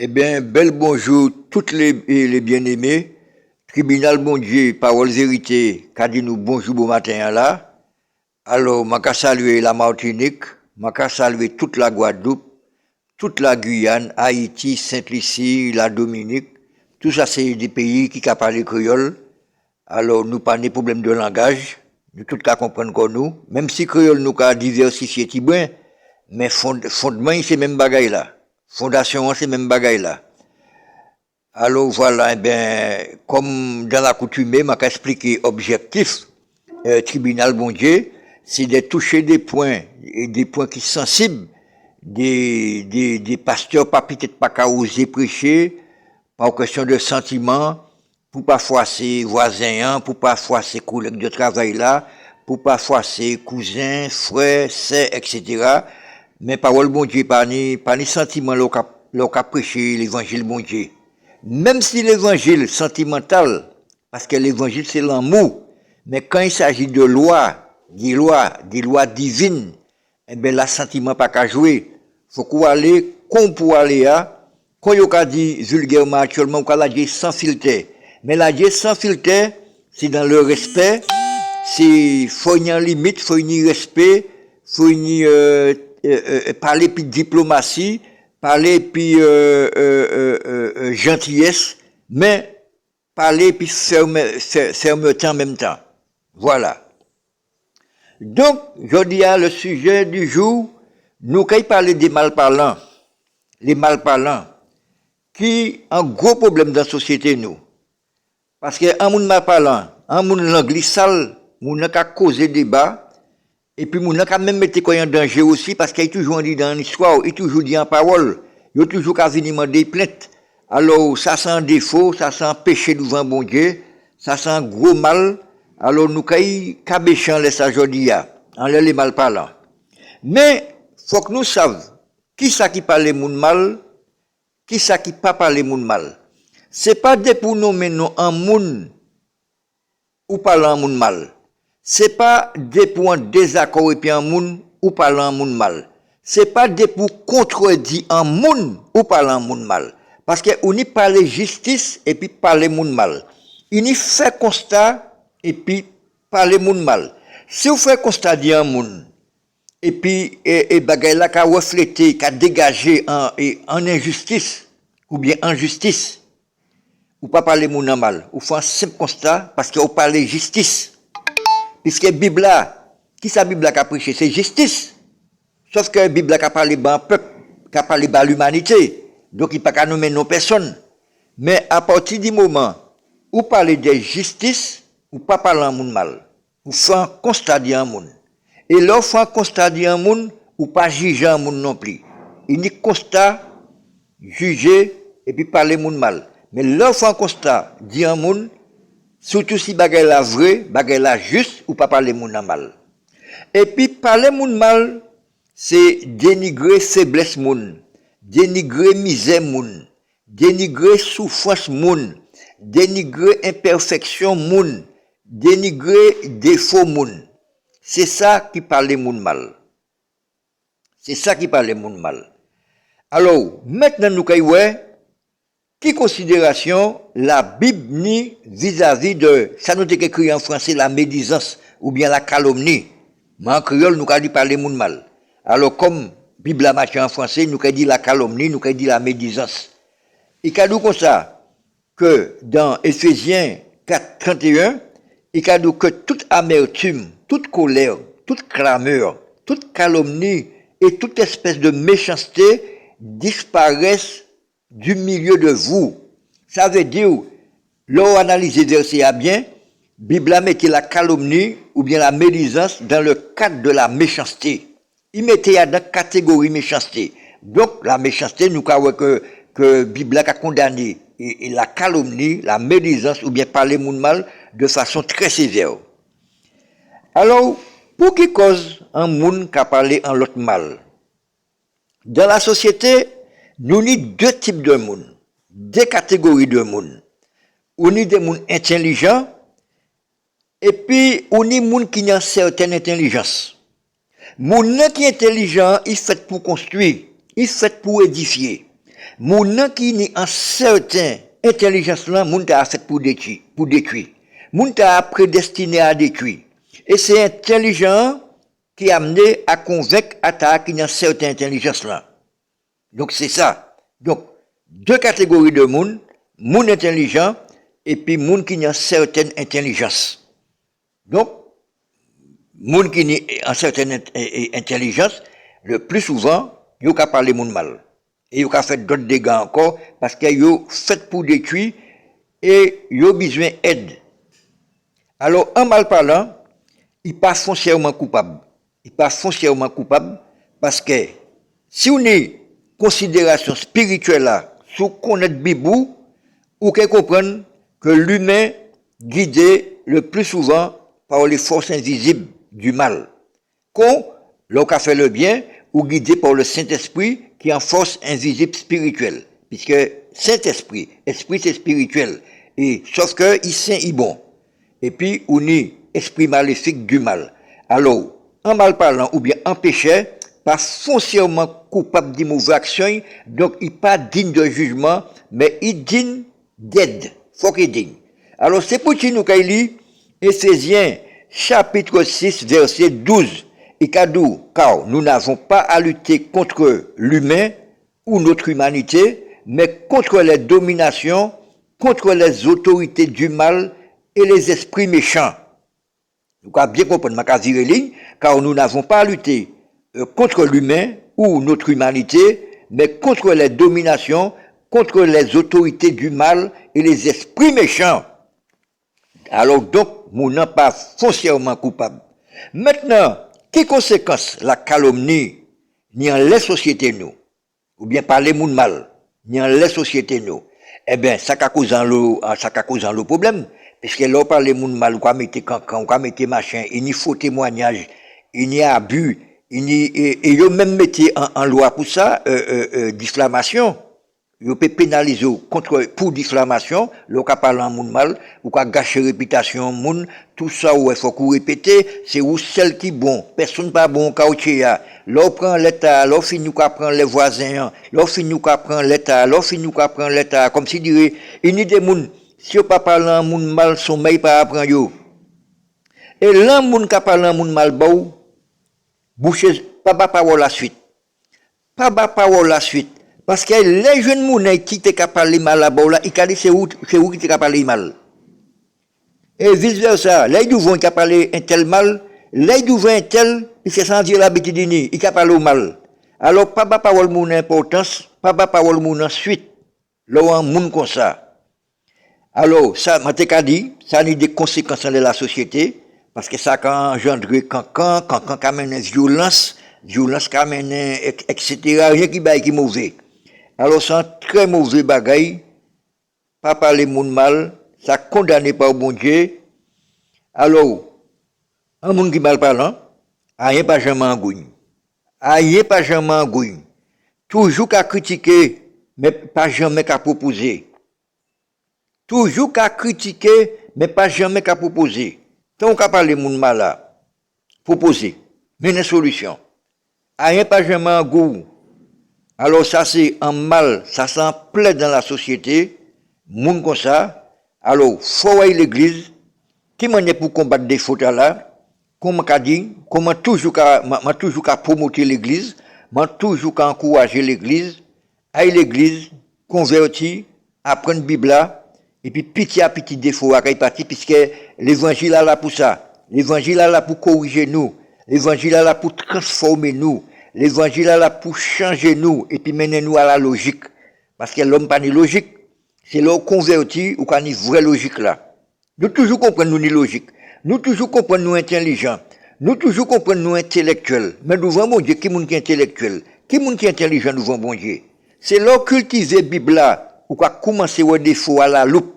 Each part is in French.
Eh bien, bel bonjour, toutes les bien-aimés. Tribunal bon Dieu, paroles vérité, qu'a dit nous bonjour, bon matin là. Alors, je saluer la Martinique, je saluer toute la Guadeloupe, toute la Guyane, Haïti, Sainte-Lucie, la Dominique. Tout ça, c'est des pays qui parlent créole. Alors, nous pas de problème de langage. Nous tout cas comprendre comme nous. Même si créole nous a diversifié petit bien, mais fondement, c'est même bagaille là. Fondation, c'est même bagaille là. Alors voilà, eh bien, comme dans la coutume, m'a expliqué objectif, tribunal bon Dieu, c'est de toucher des points, et des points qui sont sensibles, des pasteurs pas peut-être pas qu'à oser prêcher, par question de sentiments, pour pas froisser voisins, pour pas froisser collègues de travail là, pour pas froisser cousins, frères, sœurs, etc. Mais parole bon Dieu, pas ni sentiment l'on qu'a prêché l'évangile bon Dieu. Même si l'évangile sentimental, parce que l'évangile c'est l'amour, mais quand il s'agit de des lois divines, eh bien là, sentiment pas qu'à jouer. Faut qu'on aller, qu'on pour aller à, quand il y a dit vulgairement actuellement, qu'on a dit sans filtre. Mais la dit sans filtre, c'est dans le respect, c'est, faut y en limite, faut y respect, faut y, parler puis diplomatie, parler puis gentillesse, mais parler puis fermeté en même temps. Voilà. Donc, je dis à le sujet du jour, nous quand parler des malparlants, les malparlants, qui ont un gros problème dans la société nous. Parce que un monde malparlant, un monde langue sale, moun n'a qu'à causer débat. Et puis, moun n'a quand même mettre quoi en danger aussi, parce qu'il est toujours dit dans l'histoire, il est toujours dit en parole, il est toujours qu'à venir demander plainte. Alors, ça sent un défaut, ça sent un péché devant bon Dieu, ça sent un gros mal. Alors, nous, qu'à béchan laisse aujourd'hui, en les mal parlant. Mais, faut que nous savions, qui ça qui parle moun mal, qui ça qui pas parle moun mal. C'est pas des pour nous maintenant un moun, ou parlant moun mal. C'est pas des pour un désaccord et puis un moun ou parlant moun mal. C'est pas des pour contredire un moun ou parlant moun mal. Parce que on y parle justice et puis parler moun mal. On y fait constat et puis parler moun mal. Si vous faites constat d'un moun et puis bagay la ka refléter, ka dégager en injustice ou bien en justice, ou pas parler moun mal, ou faites un simple constat parce que vous parlez justice. Puisque Bible là, qui sa Bible qui a prêché, c'est justice. Sauf que Bible qui a parlé ban peuple, qui a parlé ban l'humanité. Donc il pas qu'à nommer nos personnes. Mais à partir du moment où parler de justice, ou pas parler en monde mal, ou faire un constat d'un monde. Et là, faire un constat d'un monde, ou pas juger un monde non plus. Il n'y constat, juger, et puis parler monde mal. Mais là, faire un constat d'un monde, surtout si bagay la vrai, bagay la juste, ou pas parler moun mal. Et puis, parler moun mal, c'est dénigrer faiblesse moun, dénigrer misère moun, dénigrer souffrance moun, dénigrer imperfection moun, dénigrer défaut moun. C'est ça qui parle moun mal. C'est ça qui parle moun mal. Alors, maintenant nous kayoué, qui considération la Bible ni vis-à-vis de, ça nous est écrit en français, la médisance ou bien la calomnie. Mais en créole, nous avons dit parler moun mal. Alors, comme Bible a marché en français, nous avons dit la calomnie, nous avons dit la médisance. Il a dit comme ça, que dans Éphésiens 4, 31, il a dit que toute amertume, toute colère, toute clameur, toute calomnie et toute espèce de méchanceté disparaissent du milieu de vous. Ça veut dire, l'on analyse verset à bien, Bible a mis la calomnie ou bien la médisance dans le cadre de la méchanceté. Il mettait dans la catégorie méchanceté. Donc, la méchanceté, nous avons que Bible a condamné et la calomnie, la médisance ou bien parler moun mal de façon très sévère. Alors, pour qui cause un moun qui a parlé en l'autre mal? Dans la société, nous avons deux types de monde, deux catégories de monde. On a des gens intelligents et puis on a des gens qui ont une certaine intelligence. Les gens qui sont intelligents, ils sont faits pour construire, ils sont faits pour édifier. Moun qui ni en certain intelligence là, moun ta fait pour détruire. Moun ta prédestiné à détruire. Et c'est intelligent qui a amené à convaincre Atta qui n'a certaine intelligence là. Donc c'est ça. Donc, deux catégories de moun intelligent et puis moun qui n'a certaine intelligence. Donc, moun qui n'a certaine intelligence, le plus souvent, yo ka parler moun mal. Et yo ka fait d'autres dégâts encore parce que yo fait pour détruire et yo besoin d'aide. Alors, en mal parlant, il pas foncièrement coupable. Il pas foncièrement coupable parce que si on est considération spirituelle là, sous connaître Bibou, ou qu'elle comprenne que l'humain guidé le plus souvent par les forces invisibles du mal. Qu'on, lorsqu'on fait le bien, ou guidé par le Saint-Esprit qui est en force invisible spirituelle. Puisque Saint-Esprit, esprit c'est spirituel. Et sauf que il saint, il bon. Et puis, on est esprit maléfique du mal. Alors, en mal parlant ou bien en péché, pas foncièrement coupable de mauvaises actions, donc il pas digne de jugement, mais il digne d'aide. Faut qu'il digne. Alors, c'est pour nous qu'il lit Éphésiens chapitre 6, verset 12. Et cadeau, car nous n'avons pas à lutter contre l'humain ou notre humanité, mais contre les dominations, contre les autorités du mal et les esprits méchants. Vous avez bien compris ma ligne, car nous n'avons pas à lutter contre l'humain ou notre humanité, mais contre les dominations, contre les autorités du mal et les esprits méchants. Alors donc, nous n'sommes pas foncièrement coupables. Maintenant, quelles conséquences la calomnie ni en les sociétés nous, ou bien parler moun mal, ni en les sociétés nous, eh bien, ça a causé le problème. Parce que là, on parle moun mal, on va mettre cancan, on va mettre machin, il y a faux témoignage, il y a abus, et ils même mettez en loi pour ça, diffamation. Ils peuvent pénaliser pour diffamation, là, on parle en moun mal, ou qu'on gâcher réputation moun, tout ça, il faut qu'on répète, c'est où celle qui bon, personne pas bon, caoutchouc, là, on prend l'État, là, on finit qu'on prend les voisins, là, on finit qu'on prend l'État, là, on finit qu'on prend l'État, comme si dirait, il y a des moun, si on pas parle en moun mal, sommeil pas apprendre yo. Et là, moun ka parle en moun mal, bou, boucher, pas parole la suite. Pas parole la suite. Parce que les jeunes moun qui te ka parler mal là-bas, là, ils ka dit c'est où qui te ka parler mal. Et vice versa, là, ils doivent ka parler un tel mal, là, ils doivent un tel, puis c'est sans dire l'habitude d'ini, ils ka parler mal. Alors, pas parole moun importance, pas parole moun ensuite, là, on moun comme ça. Alors, ça, m'a dit, ça a des conséquences dans la société, parce que ça a engendré cancan a mené violence a mené, etc., rien qui est mauvais. Alors, c'est un très mauvais bagaille, pas parler moun mal, ça condamné par bon Dieu. Alors, un monde qui mal parlant, rien pas jamais engouille. Rien pas jamais engouille. Toujours qu'à critiquer, mais pas jamais qu'à proposer. Toujours qu'à critiquer, mais pas jamais qu'à proposer. Tant qu'à parler moun mal là, proposer, mener solution. Rien pas jamais en goût. Alors ça c'est un mal, ça s'en plaît dans la société, moun comme ça. Alors, faut voir l'église, qui manière pour combattre des fautes là, comment qu'a dit, comment toujours qu'à promouvoir l'église, toujours qu'à encourager l'église, à l'église, convertir, apprendre Bible là, et puis petit à petit défaut à parti puisque l'évangile est là pour ça. L'évangile est là pour corriger nous. L'évangile est là pour transformer nous. L'évangile est là pour changer nous et puis mener nous à la logique. Parce que l'homme pas ni logique. C'est l'homme converti ou qu'on a une vraie logique là. Nous toujours comprenons nous ni logique. Nous toujours comprenons nous intelligents. Nous toujours comprenons nous intellectuels. Mais nous voyons bon Dieu qui est intellectuel. Qui est intelligent nous voyons bon Dieu. C'est l'homme cultiver Bible là. Ou qu'a commencer au défaut à la loupe.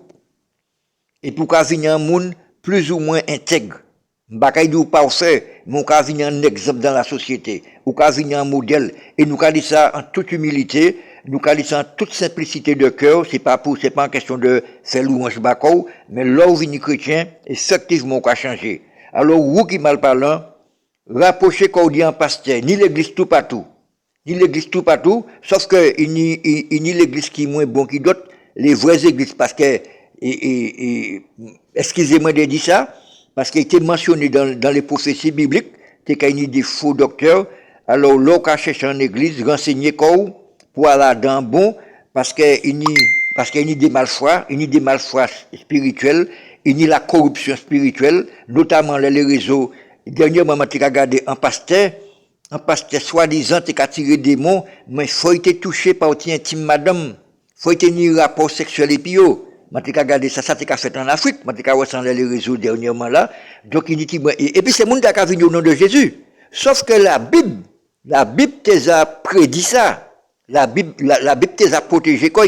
Et pour qu'a venir un monde plus ou moins intègre. M'bakay di ou parfait, mais on qu'a venir un exemple dans la société. Ou qu'a venir un modèle. Et nous qu'a dit ça en toute humilité, nous qu'a dit ça en toute simplicité de cœur, c'est pas en question de faire louange bako, mais là où vini chrétien, effectivement on qu'a changé. Alors, vous qui mal parlant, rapprochez qu'on dit en pasteur, ni l'église tout partout. ni l'église tout partout, sauf que il ni l'église qui est moins bon que d'autres, les vraies églises, parce que, excusez-moi de dire ça, parce qu'il était mentionné dans les prophéties bibliques, c'est qu'il y a des faux docteurs, alors l'on a cherché en église, renseigner quoi, pour aller dans bon, parce qu'il y a des malfois, il y a des malfois spirituels, il y a la corruption spirituelle, notamment les réseaux. Dernièrement, je suis regardé un pasteur soi-disant, qui a tiré des mots, mais il faut être touché par un intime madame, il faut être un rapport sexuel et puis je suis regardé ça, ça a fait en Afrique, je suis regardé les réseaux dernièrement là, donc il dit, et puis c'est le monde qui a venu au nom de Jésus. Sauf que la Bible t'a prédit ça. La Bible t'a protégé quoi.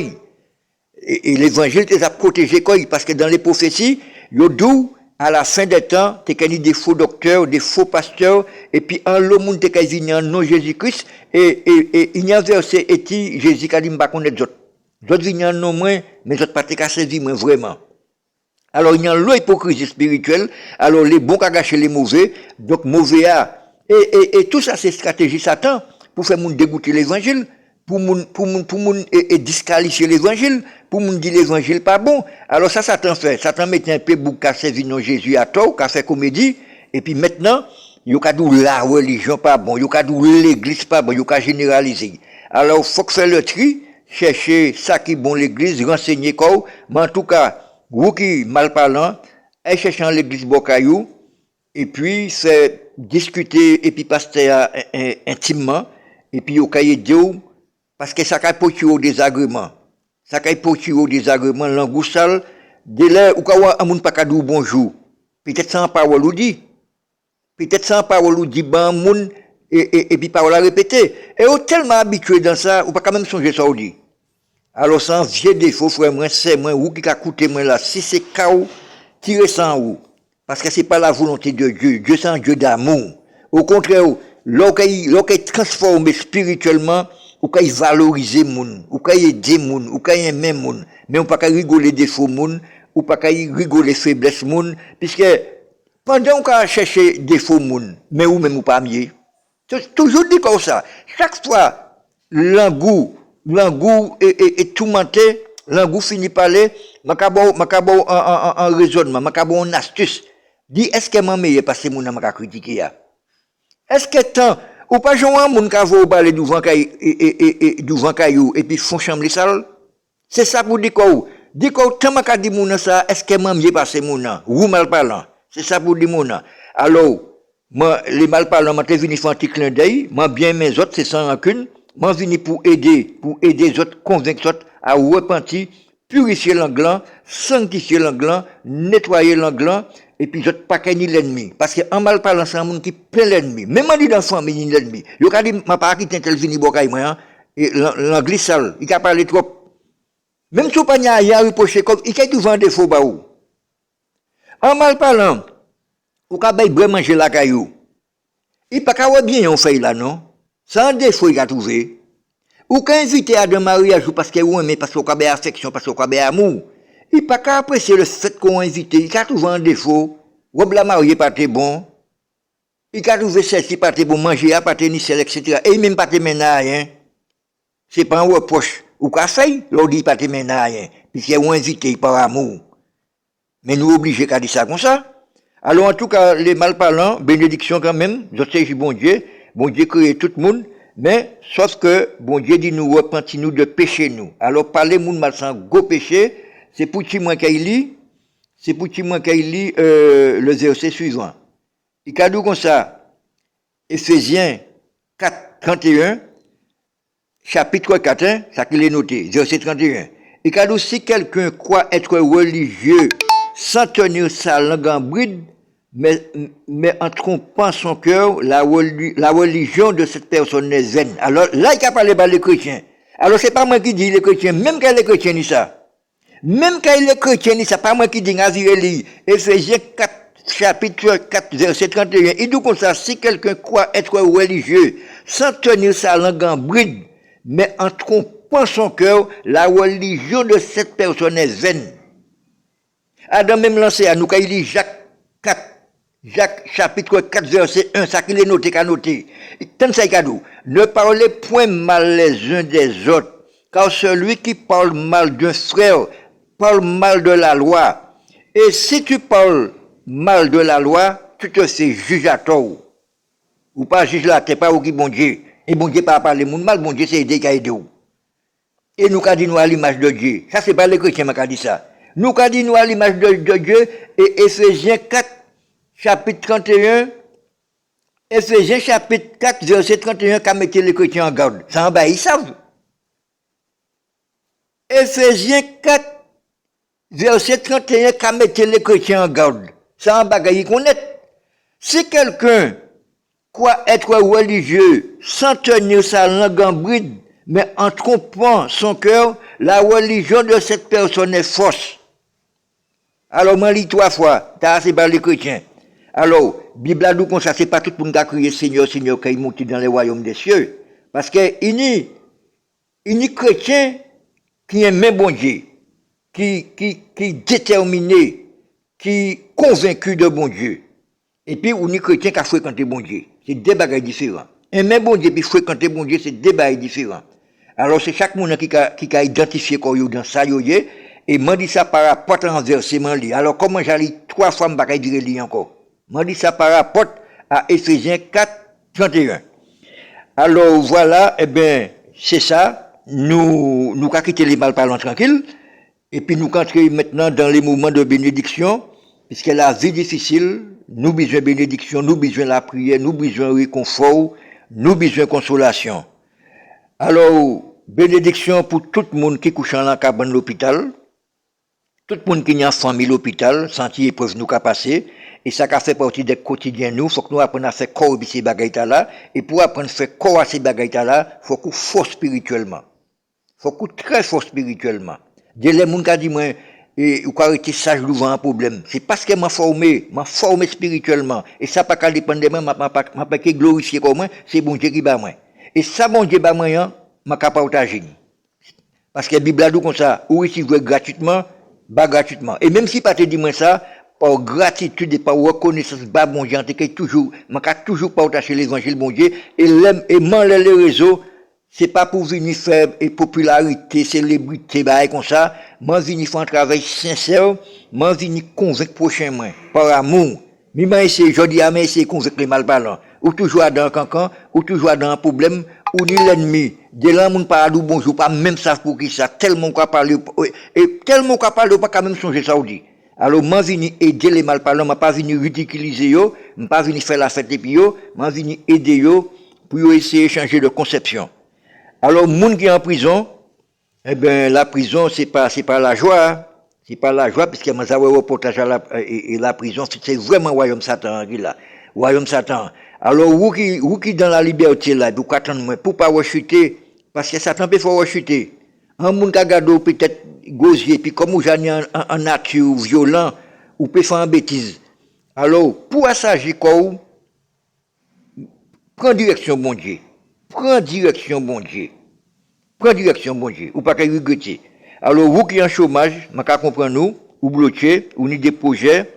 Et l'évangile t'a protégé quoi, parce que dans les prophéties, il dit, à la fin des temps, t'es qu'il y a des faux docteurs, des faux pasteurs, et puis en le monde t'es qu'il y a un nom Jésus-Christ, et il y a un verset, et Jésus qui a dit, m'pas connaître d'autres. D'autres viennent en nom moins, mais d'autres pas t'es qu'à servir moins vraiment. Alors, il y a l'hypocrisie spirituelle, alors les bons qui gâcher les mauvais, donc mauvais à, et tout ça c'est stratégie Satan, pour faire moun dégoûter l'évangile, pour moun disqualifier l'évangile, pour moun dire l'évangile pas bon. Alors ça Satan fait. Satan met un peu pour casser vino Jésus à tort, qu'a fait comédie, et puis maintenant, il y a la religion pas bon, il y a l'église pas bon, il y a généraliser. Alors, faut que faire le tri, chercher ça qui est bon l'église, renseigner quoi, mais en tout cas, vous qui mal parlant, allez chercher l'église Bocayou, et puis c'est discuter, et puis passer intimement, et puis au cahier Dieu, parce que ça peut porter au désagrément. Ça peut porter au désagrément, l'angoussal, dès là, ou quand on n'a pas qu'à dire bonjour. Peut-être sans parole ou dit. Peut-être sans parole ou dit, ben, moun, et puis parole à répéter. Et on est tellement habitué dans ça, ou pas quand même songer ça ou dit. Alors, sans vieux défaut, frère, moi, c'est moi, ou qui a coûté moi là, si c'est chaos, tirez ça en haut. Parce que c'est pas la volonté de Dieu. Dieu, c'est un Dieu d'amour. Au contraire, lorsqu'il transforme spirituellement, ou qu'il valoriser moun, ou qu'il aider moun, ou qu'il aimer moun, mais on pas qu'à rigoler des faux moun, ou pas qu'à rigoler faiblesse moun, puisque pendant qu'on chercher des faux moun, mais ou même ou pas mieux. Toujours dit comme ça. Chaque fois, l'angou est tout menté, l'angou finit par aller, macabo en raisonnement, macabo en astuce. Dit, est-ce que mon meilleur passé moun n'a critiqué ya? Est-ce que tant, ou pas jouer moun ka vo balé devant caillou et puis font chambre sale? C'est ça pour dire quoi? Dit quoi, tant m'a dit moun ça, est-ce que mon mieux passé moun ou mal parlant? C'est ça pour dire moun. Alors, moi, les mal parlants, moi, t'es venu faire un petit clin d'œil, moi, bien mes autres, c'est sans rancune, moi, venu pour aider les autres, convaincre les autres à repentir, purifier l'anglan, sanctifier l'anglan, nettoyer l'anglan, et puis autres pas qu'un l'ennemi. Parce que en mal parlant, c'est un monde qui plein l'ennemi. Même en dit dans la famille, l'ennemi. Il a dit, ma part qui t'intel vini bokay moi, et l'anglais sale, il a parlé trop. Même si on pas y a reproché comme, il a tout vendre des faux baou. En mal parlant, ou ka bay vraiment manger la caillou. Il pas qu'à bien on fait là non. Sans défaut il a trouvé. Ou qu'à inviter à un mariage parce que ou mais parce qu'on a affection, parce qu'on a amour. Il pas qu'à apprécier le fait qu'on invité, il a trouvé un défaut. Ou la mariée pas très bon. Il a trouvé celle-ci pas très bon, manger pas très nickel, etc. Et même pas très rien. C'est pas un reproche. Ou qu'à faire, l'on dit pas très rien. Puisqu'il y a un invité par amour. Mais nous obligés qu'à dire ça comme ça. Alors, en tout cas, les malparlants, bénédiction quand même, je sais que bon Dieu crée tout le monde, mais, sauf que, bon Dieu dit nous repentir nous de péché nous. Alors, parler moun mal sans gros péché, c'est pour qui moi qu'il lit, le verset suivant. Il a dit comme ça, Ephésiens 4, 31, chapitre 4, ça qu'il est noté, verset 31. Il a dit si quelqu'un croit être religieux, sans tenir sa langue en bride, mais en trompant son cœur, la religion de cette personne est vaine. Alors là, il a parlé par les chrétiens. Alors c'est pas moi qui dis les chrétiens, même quand les chrétiens disent ça. Même quand les chrétiens disent ça, pas moi qui dis, Ephésiens 4, chapitre 4, verset 31. Il dit comme ça, si quelqu'un croit être religieux, sans tenir sa langue en bride, mais en trompant son cœur, la religion de cette personne est vaine. Adam même lancé à nous, quand il lit Jacques 4, Jacques chapitre 4 verset 1, ça qu'il est noté qu'à noter. Tant ça cadeau. Ne parlez point mal les uns des autres, car celui qui parle mal d'un frère parle mal de la loi. Et si tu parles mal de la loi, tu te fais juge à tort. Ou pas juge là, t'es pas ou qui bon Dieu. Et bon Dieu pas parler moun mal, bon Dieu c'est aider qui a aidé ou. Et nous qu'a dit nous à l'image de Dieu. Ça c'est pas les chrétiens qui a dit ça. Nous qu'a dit nous à l'image de Dieu et Éphésiens 4 chapitre 31, Éphésiens chapitre 4, verset 31, qu'a mis les chrétiens en garde. Ça en bas, ils savent. Éphésiens 4, verset 31, qu'a mis les chrétiens en garde. Ça en bas, ils connaissent. Si quelqu'un croit être religieux sans tenir sa langue en bride, mais en trompant son cœur, la religion de cette personne est fausse. Alors, moi, lis 3 fois, t'as assez par les chrétiens. Alors, Bible a dit comme ça, c'est pas tout le monde qui a crié Seigneur, Seigneur, qui est monté dans les royaumes des cieux. Parce qu'il y a chrétien qui aime même bon Dieu, qui est déterminé, qui est convaincu de bon Dieu. Et puis, on y chrétien qui a fréquenté bon Dieu. C'est deux bagages différents. Aimer bon Dieu puis fréquenter bon Dieu, c'est deux bagages différents. Alors, c'est chaque monde qui a identifié quoi dans ça, et m'a dit ça par rapport à renversement. Alors, comment j'allais 3 fois me bagaille dire li encore? M'a dit ça par rapport à Éphésiens 4, 31. Alors, voilà, eh bien, c'est ça. Nous avons quitté les malparlants tranquilles. Et puis, nous entrons maintenant dans les moments de bénédiction. Puisque la vie difficile, nous besoin de bénédiction, nous besoin de la prière, nous besoin de réconfort, nous besoin de consolation. Alors, bénédiction pour tout le monde qui couche dans la cabane de l'hôpital, tout le monde qui est en famille l'hôpital, senti épreuve nous qu'a passé, et ça qu'a fait partie des quotidiens nous, faut que nous apprenions à faire corps à ces bagailles là, et pour apprendre à faire corps à ces bagailles là, faut qu'on fort spirituellement. Faut qu'on très fort spirituellement. Dès les gens qui dit moi, et ou qu'on arrêter sage devant un problème. C'est parce que m'a formé spirituellement. Et ça pas qu'à dépendre de moi, m'a pas que glorifier comme moi, c'est bon Dieu qui bat moi. Et ça bon Dieu bat moi, m'a qu'à partager. Parce que la Bible a dit comme ça, ou ici vous gratuitement, bah gratuitement. Et même si pas te dit moi ça, par gratitude et par reconnaissance, bah bon Dieu, m'a qu'à toujours partager l'évangile bon Dieu, et m'enlève les réseaux, c'est pas pour venir faire et popularité, célébrité, bah comme ça, m'en venir faire un travail sincère, m'en venir convaincre prochain moi, par amour. Mais m'en essayer, je dis à m'en essayer convaincre les malparlants. Ou toujours dans un cancan, ou toujours dans un problème, ou ni l'ennemi. De là, mon pas dit bonjour, pas même ça pour qui ça, tellement qu'on parle, et tellement qu'on parle, pas quand même songer ça ou dit. Alors, m'en venir aider les malparlants, m'a pas venir ridiculiser yo, m'a pas venir faire la fête des yo, m'en venir aider yo, pour essayer de changer de conception. Alors, monde qui est en prison, eh ben, la prison, c'est pas la joie. C'est pas la joie, puisque moi, ça va reportage à la prison, c'est vraiment royaume Satan, là. Royaume Satan. Alors, vous qui dans la liberté, là, vous attendez, pour pas rechuter, parce que Satan peut faire rechuter. Un monde qui a gardé peut-être gosier, puis comme vous avez en nature violent, ou peut faire une bêtise. Alors, pour s'agir quoi, prends direction, bon Dieu. Prends direction, bon Dieu. Prends direction, bon Dieu. Ou pas qu'à regretter. Alors, vous qui êtes en chômage, je comprends nous, ou bloqué, ou ni des projets,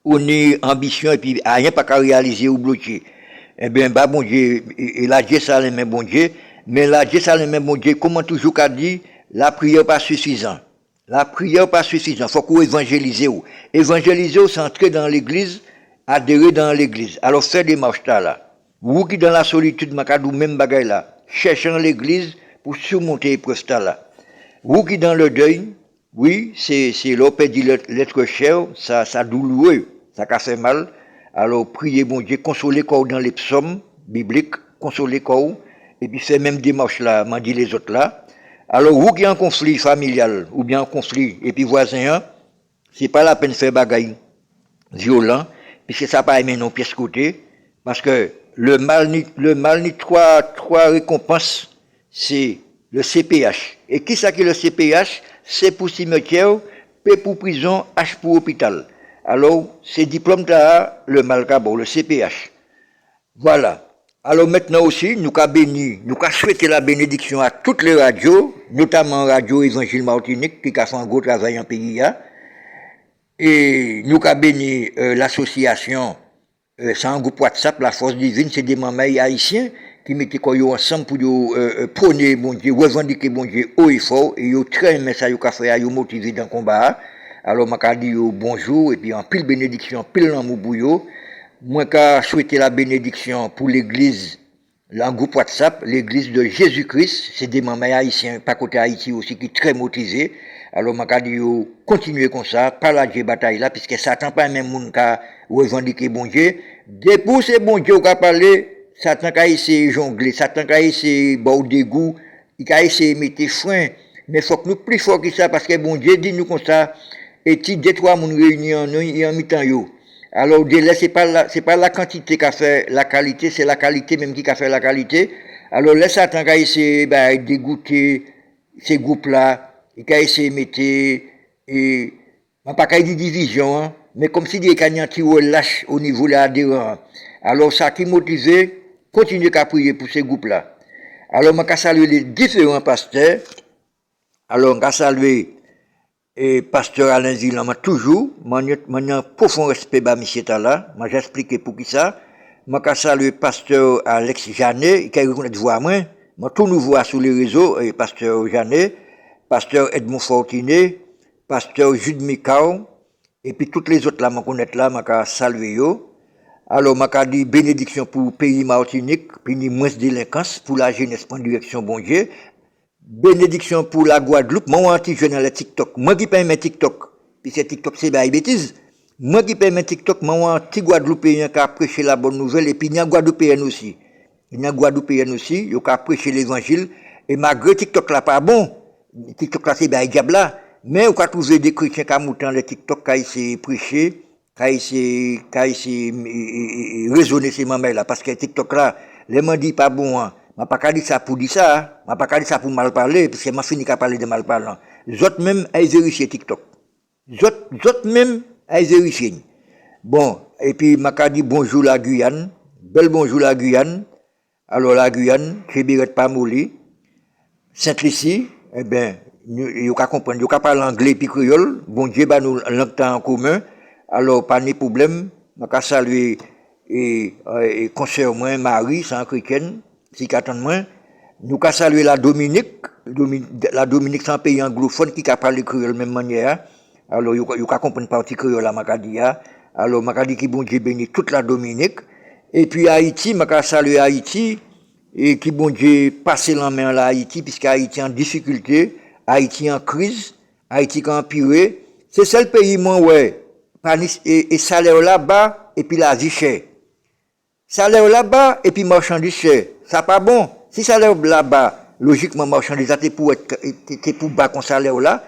ou ni ambition, et puis rien pas qu'à réaliser ou bloqué. Eh bien, bah, bon Dieu, et la Dieu, ça l'aime, bon Dieu. Mais la Dieu, ça l'aime, bon Dieu, comment toujours qu'a dit, la prière pas suffisant. La prière pas suffisant. Faut qu'on évangélise. Évangéliser, c'est entrer dans l'église, adhérer dans l'église. Alors, faire des marches là. Vous qui dans la solitude, makadou même bagaille là, cherchant l'église pour surmonter l'épreuve là. Vous qui dans le deuil, oui, c'est l'opé dit l'être cher, ça douloureux, ça fait mal. Alors priez bon Dieu, consolez quoi dans les psaumes bibliques, consolez quoi, et puis c'est même démarche là, m'a dit les autres là. Alors vous qui en conflit familial ou bien en conflit et puis voisin, c'est pas la peine de faire bagaille violent, puisque ça pas aimer non pièce côté, parce que le mal ni trois récompenses, c'est le CPH. Et qui ça qui est le CPH? C'est pour cimetière, P pour prison, H pour hôpital. Alors, ces diplômes-là, le mal cabot, le CPH. Voilà. Alors maintenant aussi, nous avons souhaité la bénédiction à toutes les radios, notamment Radio Évangile Martinique, qui a fait un gros travail en pays. et nous avons béni l'association, c'est un groupe WhatsApp, la force divine, c'est des mamans haïtiens qui mettaient quoi ensemble pour prôner bon Dieu, revendiquer bon Dieu haut et fort, et ils très aimé ça, ils ont fait, ils motivé dans le combat. Alors, je dis bonjour, et puis en pile bénédiction, pile l'amour pour eux. Moi, je souhaite la bénédiction pour l'église, le groupe WhatsApp, l'église de Jésus-Christ, c'est des mamans haïtiens, pas côté Haïti aussi, qui sont très motivés. Alors, je dis continuer comme ça, pas la bataille là, puisque Satan pas même monde qui revendiquer bon Dieu. Depuis c'est bon Dieu qui a parlé, Satan a essayé de jongler, Satan a essayé de boire dégoût, il a essayé de mettre frein. Mais il faut que nous plus fort que ça, parce que bon Dieu dit nous comme ça, et si deux, trois personnes réunis en mi-temps, alors c'est pas la quantité qui a fait la qualité, c'est la qualité même qui a fait la qualité. Alors là, Satan a essayé de dégoûter ces groupes-là, il a essayé de mettre, et, pas qu'il y ait division, hein, mais comme si il y a un petit relâche au niveau de l'adhérent. Alors ça qui motive, continuer à prier pour ces groupes-là. Alors je salue les différents pasteurs. Alors je salue et pasteur Alain Zilan, toujours, un profond respect à M. Tala, j'ai expliqué pour qui ça. Je salue pasteur Alex Janet, qui a reconnaître voix moi, tout nouveau sur les réseaux, et pasteur Janet, pasteur Edmond Fortinet, pasteur Jude Mikao, et puis toutes les autres là, je connais là, je salue yo. Alors, je dis bénédiction pour le pays Martinique, puis moins de délinquance, pour la jeunesse, pour la direction bon Dieu. Bénédiction pour la Guadeloupe, moi, anti-jeune à la TikTok. Moi qui paye mes TikTok, puisque TikTok c'est des bêtises. Moi qui paye mes TikTok, moi, anti-Guadeloupéen qui a prêché la bonne nouvelle, et puis il y a Guadeloupéen aussi. Il y a Guadeloupéen aussi, qui a prêché l'évangile, et malgré TikTok là pas bon, TikTok là c'est des diable là, mais on a trouvé des chrétiens qui ont monté les TikTok, qui ont essayé de prêcher, qui ont essayé de raisonner ces mamans là, parce que TikTok là, les gens disent pas bon, hein. Je ne pas dit ça pour dire ça, je ne pas dit ça pour mal parler, parce que je fini qu'à parler de mal parlant. Les autres même, ils vérifient TikTok. Les autres même, ils vérifient. Bon, et puis je dit bonjour la Guyane, bel bonjour la Guyane. Alors la Guyane, chez Biret Pamouli, Saint-Lucie, eh bien, vous comprenez, vous parlez anglais et créole, bon Dieu, nous l'entend en commun, alors pas de problème, je salue et conseiller moi, Marie, c'est un chrétien. Si moi, nous avons salué la Dominique c'est un pays anglophone qui a parlé créole de la même manière. Alors, vous comprenez partie créole à Makadia. Alors, Makadi qui bon Dieu bénit toute la Dominique. Et puis Haïti, je salue Haïti, et qui bon Dieu passe la main à Haïti, puisque Haïti en difficulté, Haïti en crise, Haïti qui a empiré. C'est ça le pays, moi, ouais. Et salaire là-bas, et puis la vie chère. Salaire là-bas, et puis marchandise chère. Ça pas bon. Si salaire là-bas, logiquement, marchandise, c'est pour bas qu'on salaire là.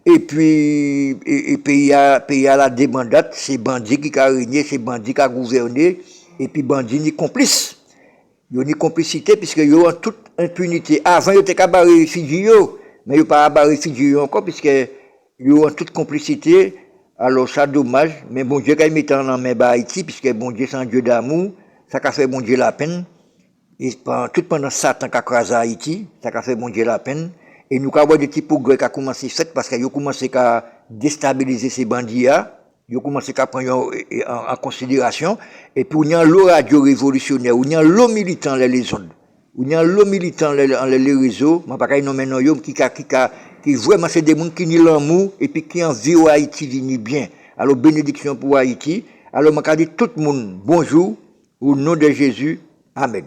Et puis, et pays à la débandade, c'est bandits qui a régné, c'est bandits qui a gouverné, et puis bandits ni complices. Ils ont une complicité, puisque ils ont toute impunité. Avant, ils étaient qu'à barrer les réfugiés, mais ils n'ont pas barrer les réfugiés encore, puisque ils ont toute complicité. Alors, ça, dommage. Mais bon Dieu, quand ils mettent en main Haïti, puisque bon Dieu, c'est un Dieu d'amour, ça a fait bon Dieu la peine. Et tout pendant Satan qui a crasé Haïti, ça a fait bon Dieu la peine. Et nous avons des petits progrès qui ont commencé à faire, parce qu'ils ont commencé à déstabiliser ces bandits-là. Ils ont commencé à prendre en considération. Et puis, il y a l'eau radio révolutionnaire, il y a l'eau militant les ondes. Il y a l'eau militant les réseaux, mais pas qu'il y a qui vraiment c'est des gens qui ont l'amour et puis qui ont envie Haïti venir bien. Alors, bénédiction pour Haïti. Alors, je dis tout le monde, bonjour, au nom de Jésus, Amen.